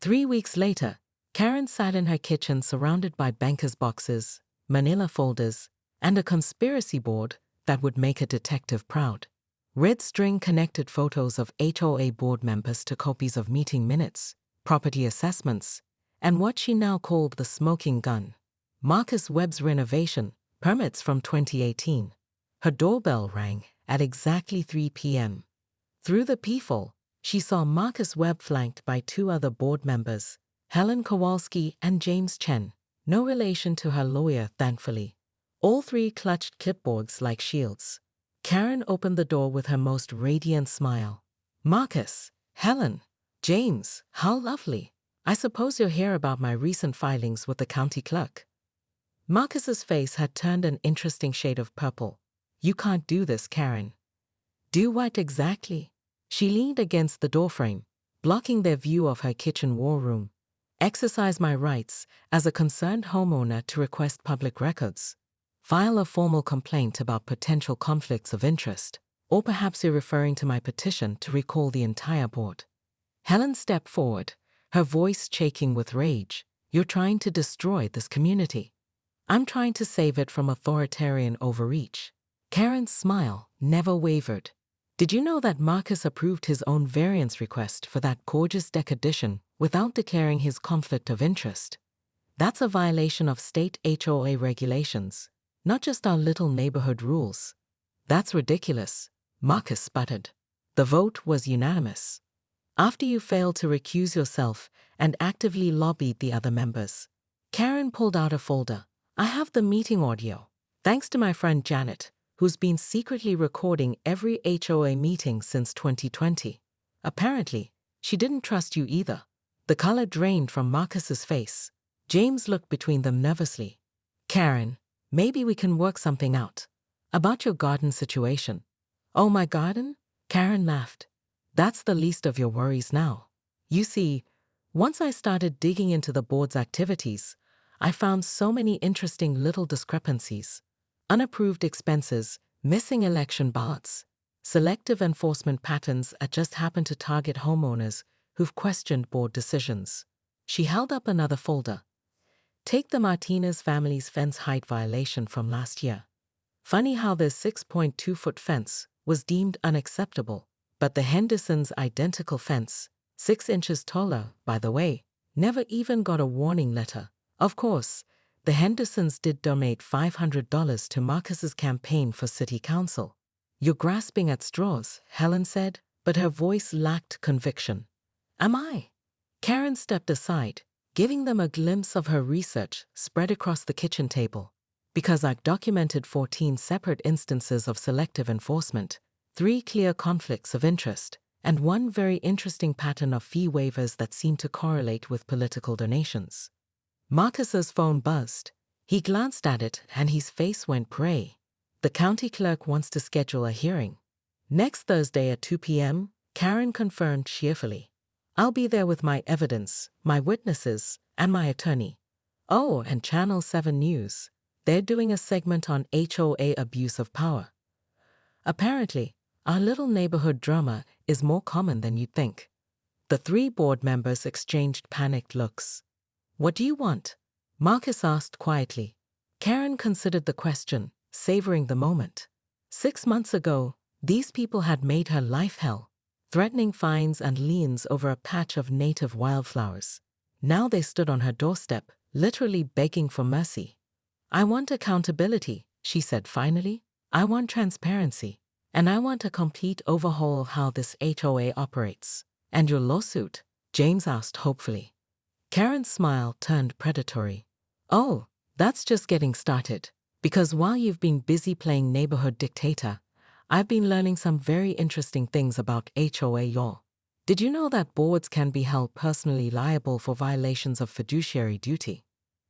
3 weeks later, Karen sat in her kitchen surrounded by banker's boxes, manila folders, and a conspiracy board that would make a detective proud. Red string connected photos of HOA board members to copies of meeting minutes, property assessments, and what she now called the smoking gun. Marcus Webb's renovation permits from 2018. Her doorbell rang at exactly 3 p.m. Through the peephole, she saw Marcus Webb flanked by two other board members, Helen Kowalski and James Chen, no relation to her lawyer, thankfully. All three clutched clipboards like shields. Karen opened the door with her most radiant smile. "Marcus, Helen, James, how lovely. I suppose you're here about my recent filings with the county clerk." Marcus's face had turned an interesting shade of purple. "You can't do this, Karen." "Do what exactly?" She leaned against the doorframe, blocking their view of her kitchen war room. "Exercise my rights as a concerned homeowner to request public records. File a formal complaint about potential conflicts of interest, or perhaps you're referring to my petition to recall the entire board." Helen stepped forward, her voice shaking with rage. "You're trying to destroy this community." "I'm trying to save it from authoritarian overreach." Karen's smile never wavered. "Did you know that Marcus approved his own variance request for that gorgeous deck addition without declaring his conflict of interest? That's a violation of state HOA regulations, not just our little neighborhood rules." "That's ridiculous," Marcus sputtered. The vote was unanimous. "After you failed to recuse yourself and actively lobbied the other members." Karen pulled out a folder. "I have the meeting audio. Thanks to my friend Janet, who's been secretly recording every HOA meeting since 2020. Apparently, she didn't trust you either." The color drained from Marcus's face. James looked between them nervously. "Karen, maybe we can work something out. About your garden situation." "Oh, my garden?" Karen laughed. "That's the least of your worries now. You see, once I started digging into the board's activities, I found so many interesting little discrepancies. Unapproved expenses, missing election ballots, selective enforcement patterns that just happen to target homeowners who've questioned board decisions." She held up another folder. "Take the Martinez family's fence height violation from last year. Funny how their 6.2-foot fence was deemed unacceptable, but the Hendersons' identical fence, 6 inches taller, by the way, never even got a warning letter. Of course, the Hendersons did donate $500 to Marcus's campaign for city council." "You're grasping at straws," Helen said, but her voice lacked conviction. "Am I?" Karen stepped aside, giving them a glimpse of her research spread across the kitchen table. "Because I've documented 14 separate instances of selective enforcement, 3 clear conflicts of interest, and 1 very interesting pattern of fee waivers that seem to correlate with political donations." Marcus's phone buzzed. He glanced at it and his face went gray. "The county clerk wants to schedule a hearing." "Next Thursday at 2 p.m., Karen confirmed cheerfully. "I'll be there with my evidence, my witnesses, and my attorney." "Oh, and Channel 7 News. They're doing a segment on HOA abuse of power." "Apparently, our little neighborhood drama is more common than you'd think." The 3 board members exchanged panicked looks. "What do you want?" Marcus asked quietly. Karen considered the question, savoring the moment. 6 months ago, these people had made her life hell, threatening fines and liens over a patch of native wildflowers. Now they stood on her doorstep, literally begging for mercy. "I want accountability," she said finally. "I want transparency. And I want a complete overhaul of how this HOA operates." "And your lawsuit?" James asked hopefully. Karen's smile turned predatory. "Oh, that's just getting started. Because while you've been busy playing neighborhood dictator, I've been learning some very interesting things about HOA law. Did you know that boards can be held personally liable for violations of fiduciary duty?"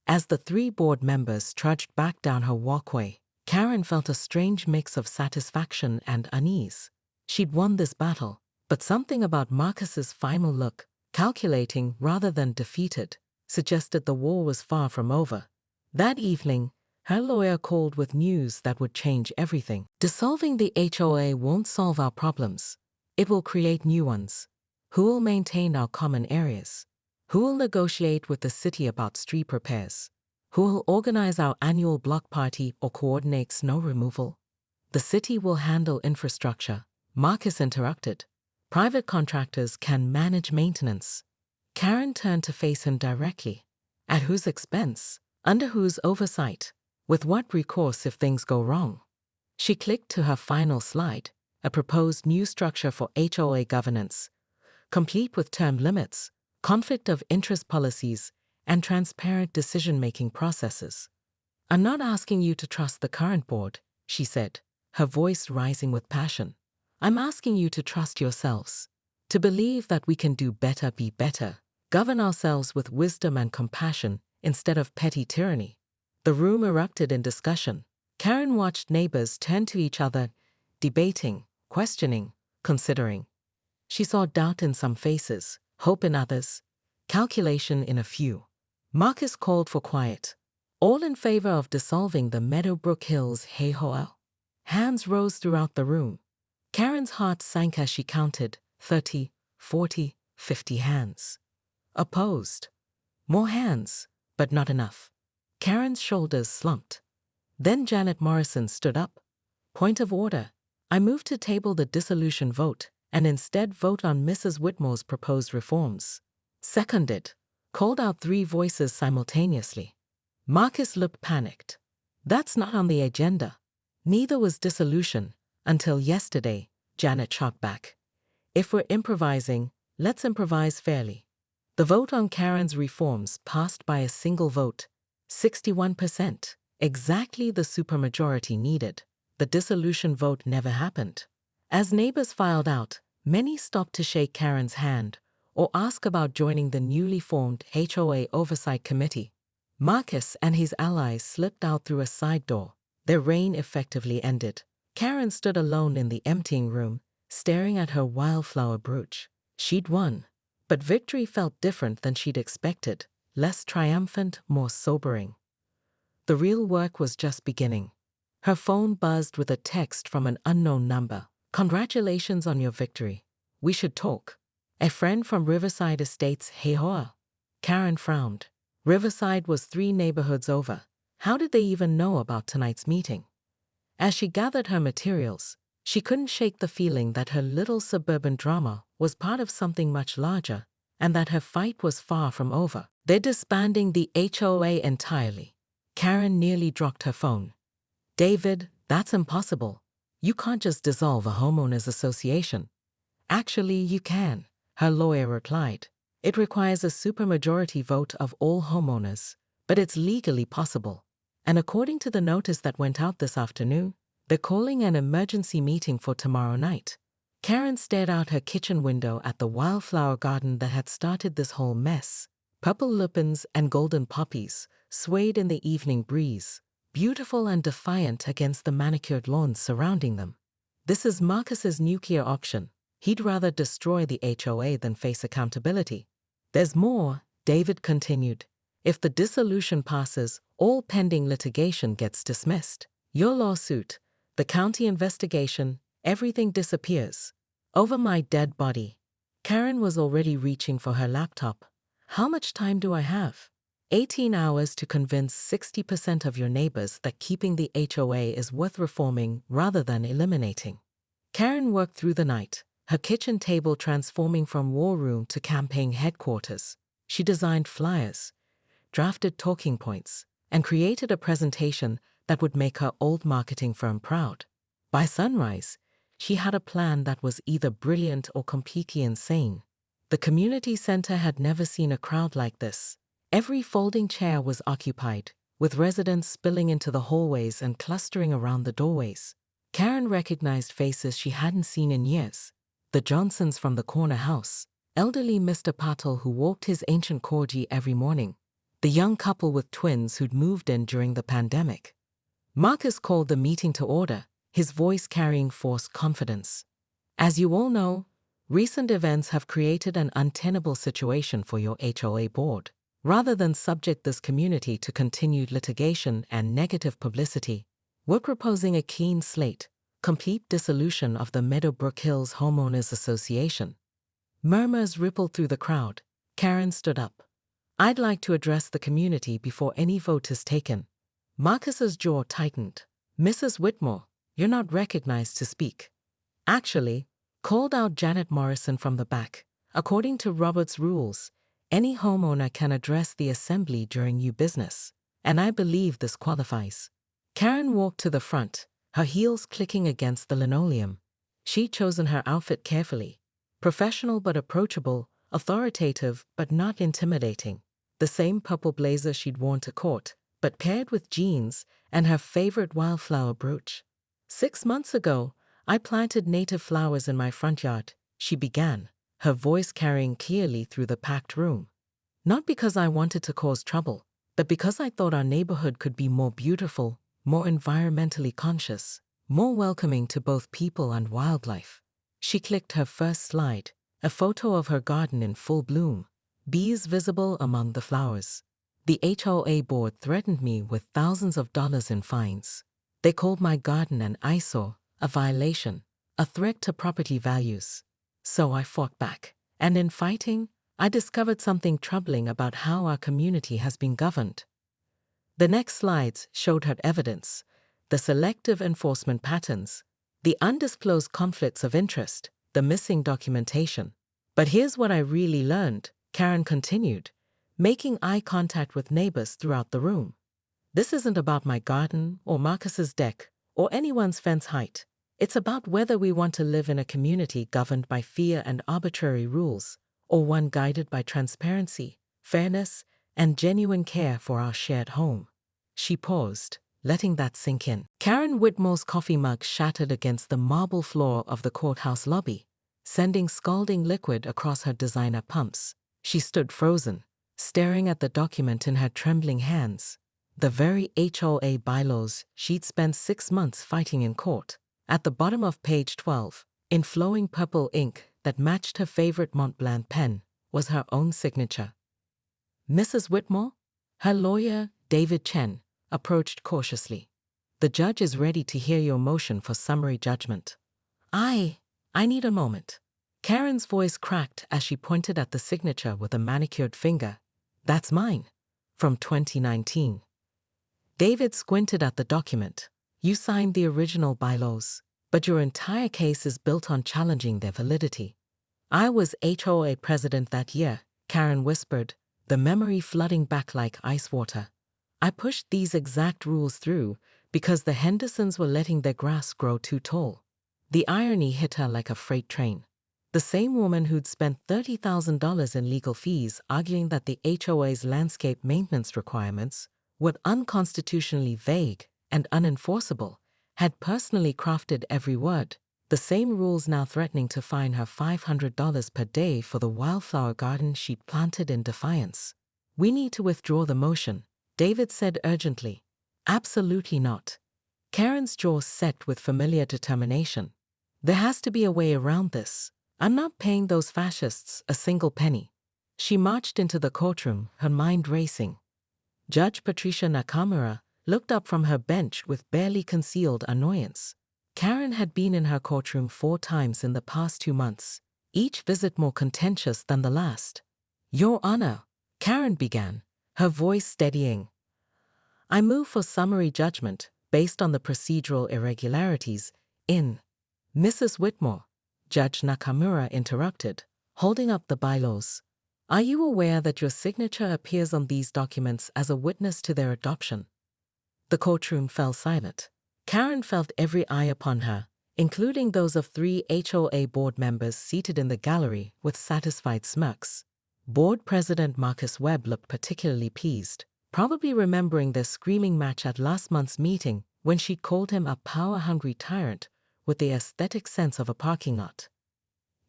As the 3 board members trudged back down her walkway, Karen felt a strange mix of satisfaction and unease. She'd won this battle, but something about Marcus's final look, calculating rather than defeated, suggested the war was far from over. That evening, her lawyer called with news that would change everything. "Dissolving the HOA won't solve our problems. It will create new ones. Who will maintain our common areas? Who will negotiate with the city about street repairs? Who will organize our annual block party or coordinate snow removal? The city will handle infrastructure, Marcus interrupted. Private contractors can manage maintenance. Karen turned to face him directly. At whose expense? Under whose oversight? With what recourse if things go wrong? She clicked to her final slide, a proposed new structure for HOA governance, complete with term limits, conflict of interest policies, and transparent decision-making processes. I'm not asking you to trust the current board, she said, her voice rising with passion. I'm asking you to trust yourselves, to believe that we can do better, be better, govern ourselves with wisdom and compassion instead of petty tyranny. The room erupted in discussion. Karen watched neighbors turn to each other, debating, questioning, considering. She saw doubt in some faces, hope in others, calculation in a few. Marcus called for quiet. All in favor of dissolving the Meadowbrook Hills HOA? Hands rose throughout the room. Karen's heart sank as she counted 30, 40, 50 hands. Opposed. More hands, but not enough. Karen's shoulders slumped. Then Janet Morrison stood up. Point of order. I move to table the dissolution vote and instead vote on Mrs. Whitmore's proposed reforms. Seconded. Called out 3 voices simultaneously. Marcus looked panicked. That's not on the agenda. Neither was dissolution, until yesterday, Janet shot back. If we're improvising, let's improvise fairly. The vote on Karen's reforms passed by a single vote, 61%, exactly the supermajority needed. The dissolution vote never happened. As neighbors filed out, many stopped to shake Karen's hand or ask about joining the newly formed HOA Oversight Committee. Marcus and his allies slipped out through a side door. Their reign effectively ended. Karen stood alone in the emptying room, staring at her wildflower brooch. She'd won, but victory felt different than she'd expected, less triumphant, more sobering. The real work was just beginning. Her phone buzzed with a text from an unknown number. Congratulations on your victory. We should talk. A friend from Riverside Estates HOA. Karen frowned. Riverside was 3 neighborhoods over. How did they even know about tonight's meeting? As she gathered her materials, she couldn't shake the feeling that her little suburban drama was part of something much larger, and that her fight was far from over. They're disbanding the HOA entirely. Karen nearly dropped her phone. David, that's impossible. You can't just dissolve a homeowners association. Actually, you can, her lawyer replied. It requires a supermajority vote of all homeowners, but it's legally possible. And according to the notice that went out this afternoon, they're calling an emergency meeting for tomorrow night. Karen stared out her kitchen window at the wildflower garden that had started this whole mess. Purple lupins and golden poppies swayed in the evening breeze, beautiful and defiant against the manicured lawns surrounding them. This is Marcus's nuclear option. He'd rather destroy the HOA than face accountability. There's more, David continued. If the dissolution passes, all pending litigation gets dismissed. Your lawsuit, the county investigation, everything disappears. Over my dead body. Karen was already reaching for her laptop. How much time do I have? 18 hours to convince 60% of your neighbors that keeping the HOA is worth reforming rather than eliminating. Karen worked through the night, her kitchen table transforming from war room to campaign headquarters. She designed flyers, drafted talking points, and created a presentation that would make her old marketing firm proud. By sunrise, she had a plan that was either brilliant or completely insane. The community center had never seen a crowd like this. Every folding chair was occupied, with residents spilling into the hallways and clustering around the doorways. Karen recognized faces she hadn't seen in years. The Johnsons from the corner house, elderly Mr. Patel who walked his ancient corgi every morning, the young couple with twins who'd moved in during the pandemic. Marcus called the meeting to order, his voice carrying forced confidence. As you all know, recent events have created an untenable situation for your HOA board. Rather than subject this community to continued litigation and negative publicity, we're proposing a clean slate, complete dissolution of the Meadowbrook Hills Homeowners Association. Murmurs rippled through the crowd. Karen stood up. I'd like to address the community before any vote is taken. Marcus's jaw tightened. Mrs. Whitmore, you're not recognized to speak. Actually, called out Janet Morrison from the back. According to Robert's rules, any homeowner can address the assembly during new business, and I believe this qualifies. Karen walked to the front, her heels clicking against the linoleum. She'd chosen her outfit carefully. Professional but approachable, authoritative but not intimidating. The same purple blazer she'd worn to court, but paired with jeans and her favorite wildflower brooch. 6 months ago, I planted native flowers in my front yard, she began, her voice carrying clearly through the packed room. Not because I wanted to cause trouble, but because I thought our neighborhood could be more beautiful, more environmentally conscious, more welcoming to both people and wildlife. She clicked her first slide, a photo of her garden in full bloom, bees visible among the flowers. The HOA board threatened me with thousands of dollars in fines. They called my garden an eyesore, a violation, a threat to property values. So I fought back, and in fighting, I discovered something troubling about how our community has been governed. The next slides showed her evidence, the selective enforcement patterns, the undisclosed conflicts of interest, the missing documentation. But here's what I really learned, Karen continued, making eye contact with neighbors throughout the room. This isn't about my garden or Marcus's deck or anyone's fence height. It's about whether we want to live in a community governed by fear and arbitrary rules, or one guided by transparency, fairness, and genuine care for our shared home. She paused, letting that sink in. Karen Whitmore's coffee mug shattered against the marble floor of the courthouse lobby, sending scalding liquid across her designer pumps. She stood frozen, staring at the document in her trembling hands. The very HOA bylaws she'd spent 6 months fighting in court. At the bottom of page 12, in flowing purple ink that matched her favorite Montblanc pen, was her own signature. Mrs. Whitmore? Her lawyer, David Chen, approached cautiously. The judge is ready to hear your motion for summary judgment. I need a moment. Karen's voice cracked as she pointed at the signature with a manicured finger. That's mine. From 2019. David squinted at the document. You signed the original bylaws, but your entire case is built on challenging their validity. I was HOA president that year, Karen whispered, the memory flooding back like ice water. I pushed these exact rules through because the Hendersons were letting their grass grow too tall. The irony hit her like a freight train. The same woman who'd spent $30,000 in legal fees arguing that the HOA's landscape maintenance requirements were unconstitutionally vague and unenforceable, had personally crafted every word. The same rules now threatening to fine her $500 per day for the wildflower garden she'd planted in defiance. We need to withdraw the motion, David said urgently. Absolutely not. Karen's jaw set with familiar determination. There has to be a way around this. I'm not paying those fascists a single penny. She marched into the courtroom, her mind racing. Judge Patricia Nakamura looked up from her bench with barely concealed annoyance. Karen had been in her courtroom 4 times in the past 2 months, each visit more contentious than the last. Your Honor, Karen began, her voice steadying. I move for summary judgment based on the procedural irregularities in Mrs. Whitmore, Judge Nakamura interrupted, holding up the bylaws. Are you aware that your signature appears on these documents as a witness to their adoption? The courtroom fell silent. Karen felt every eye upon her, including those of 3 HOA board members seated in the gallery with satisfied smirks. Board President Marcus Webb looked particularly pleased, probably remembering their screaming match at last month's meeting when she called him a power-hungry tyrant with the aesthetic sense of a parking lot.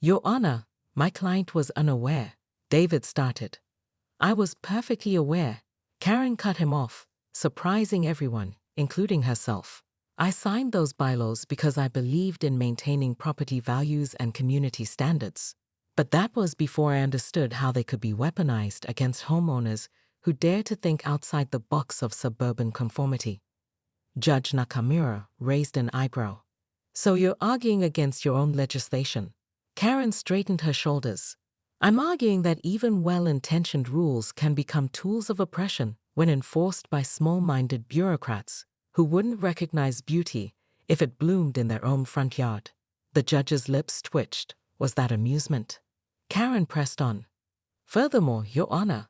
Your Honor, my client was unaware, David started. I was perfectly aware. Karen cut him off, surprising everyone, including herself. I signed those bylaws because I believed in maintaining property values and community standards. But that was before I understood how they could be weaponized against homeowners who dare to think outside the box of suburban conformity. Judge Nakamura raised an eyebrow. So you're arguing against your own legislation? Karen straightened her shoulders. I'm arguing that even well-intentioned rules can become tools of oppression when enforced by small-minded bureaucrats who wouldn't recognize beauty if it bloomed in their own front yard. The judge's lips twitched. Was that amusement? Karen pressed on. Furthermore, Your Honor,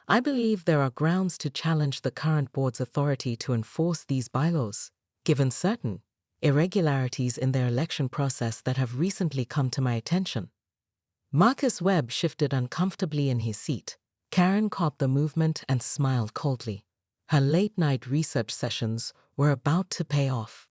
I believe there are grounds to challenge the current board's authority to enforce these bylaws, given certain irregularities in their election process that have recently come to my attention. Marcus Webb shifted uncomfortably in his seat. Karen caught the movement and smiled coldly. Her late-night research sessions were about to pay off.